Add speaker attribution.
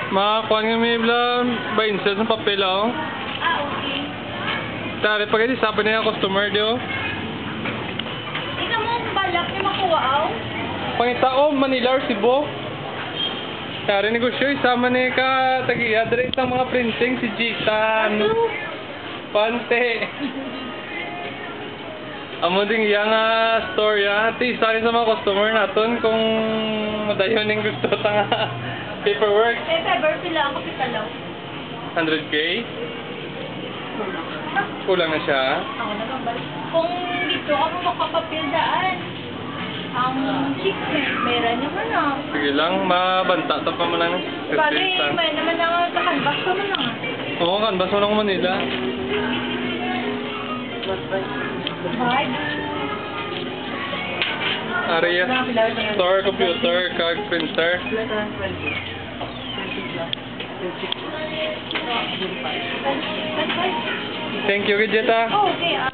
Speaker 1: Makakuha nga may blang ba-insert ng papel oh.
Speaker 2: Ah, okay.
Speaker 1: Tari pa kayo sabi na yung customer di oh.
Speaker 2: Ikaw mo ang balak niya makuha oh.
Speaker 1: Pangita oh, Manila or Cebu. Tari negosyo, isama ni ka tagi-address ng mga printing si Jitan. Pante. Amo ding yang store ya. Ati isa rin sa mga customer naton kung madayon yung gusto ta nga paperwork.
Speaker 2: Eh, Feber, pila ang kapitalaw.
Speaker 1: 100k? Kulang na siya.
Speaker 2: Ako naman ba? Kung dito ako makapapil daan, ang chick meron naman ah.
Speaker 1: Sige lang, mabanta ta pa man lang.
Speaker 2: Bali, may naman ang kakanbas ko man lang ah.
Speaker 1: Oo, kanbas mo lang Manila.
Speaker 2: Bye.
Speaker 1: Area, store, computer, card, printer. Thank you, Gidjeta.
Speaker 2: Oh, okay ah.